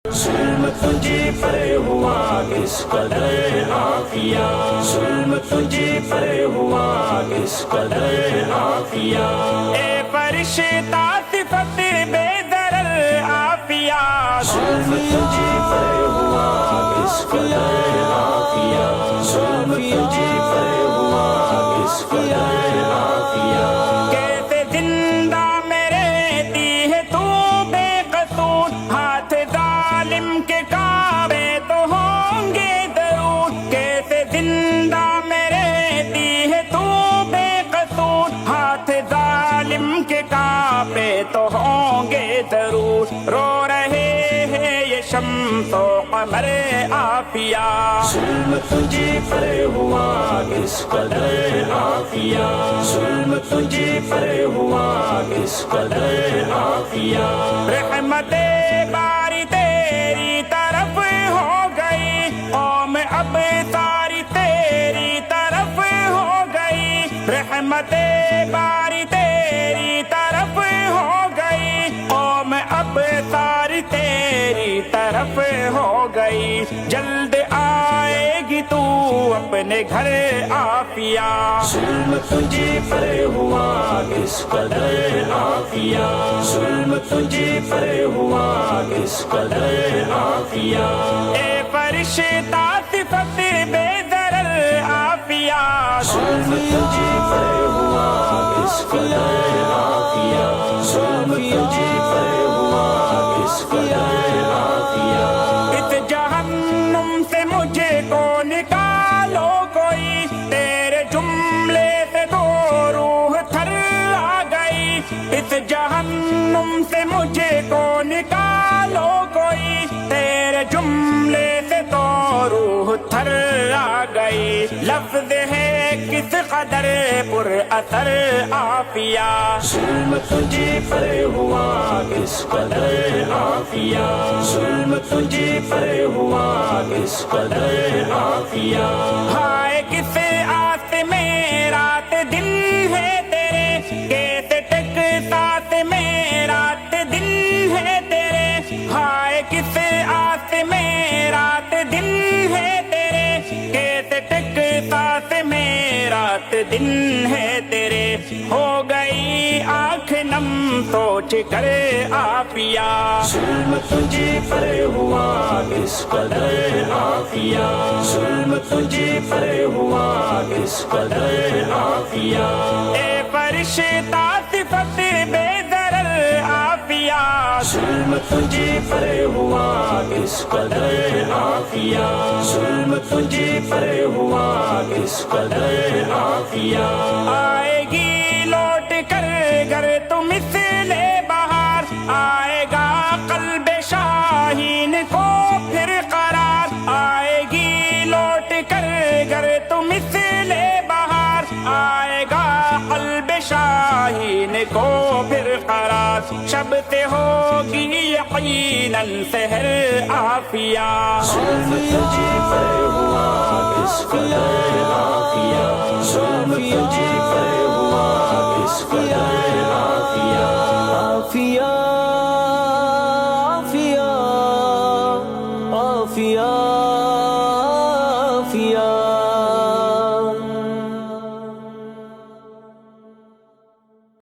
ظلم تجھے پر ہوا کس قدر عافیہ، ظلم تجھے پر ہوا کس قدر عافیہ، اے فرشتہ صفت بے ضرر عافیہ، ظلم تجھے پر ہوا کس قدر عافیہ، ظلم تجھے پر ہوا کس قدر عافیہ، کیسے زندہ میں رہتی ہے تو بے قصور، ہاتھ ظالم کے کعبے تو ہوں گے ضرور، کیسے زندہ میں رہتی ہے تو بے قصور، ہاتھ ظالم کے کعبے تو ہوں گے ضرور، رو رہے ہیں یہ شمس و قمر عافیہ، ظلم تجھے پر ہوا کس قدر عافیہ، ظلم تجھے پر ہوا کس قدر عافیہ، رحمت باری تیری طرف ہو گئی، قوم اب ساری تیری طرف ہو گئی، رحمت باری تیری طرف ہو گئی، قوم اب ساری تیری طرف ہو گئی، جلد آئے گی تو اپنے گھر عافیہ، ظلم تجھے پر ہوا کس قدر عافیہ، ظلم تجھے پر ہوا کس قدر عافیہ، اے فرشتہ صفت بے ضرر عافیہ، ظلم تجھے پر ہوا کس قدر عافیہ، ظلم تجھے پر ہوا کس قدر عافیہ، اس جہنم سے مجھے کو نکالو کوئی، تیرے جملے سے تو روح تھر آ گئی، اس جہنم سے مجھے کو نکالو کوئی، تیرے جملے سے تو روح تھر آ گئی، لفظ ہے کس قدر پر اثر عافیہ، ظلم تجھے پر ہوا کس قدر عافیہ، ظلم تجھے پر ہوا کس قدر عافیہ، ہائے کس آس میں رات دن ہے تیرے، کیسے ٹکساس میں رات دن ہے تیرے، ہائے کس آس میں رات دن ہے تیرے، کیسے ٹکساس میں رات دن ہے تیرے، ہو گئی آنکھ نم سوچ کر عافیہ، ظلم تجھے پر ہوا کس قدر عافیہ، ظلم تجھے پر ہوا کس قدر عافیہ، اے فرشتہ صفت بے ضرر عافیہ، ظلم تجھے پر ہوا کس قدر عافیہ، ظلم تجھے پر ہوا کس قدر عافیہ، آئے گی لوٹ کر گھر تو مثل بہار، آئے گا قلب شاہین کو پھر قرار، آئے گی لوٹ کر گھر تو مثل بہار، آئے گا قلب شاہین کو پھر قرار، شب سے ہوگی یقیناً سحر عافیہ، ظلم تجھے پر ہوا کس قدر عافیہ، ظلم تجھے پر ہوا کس قدر عافیہ،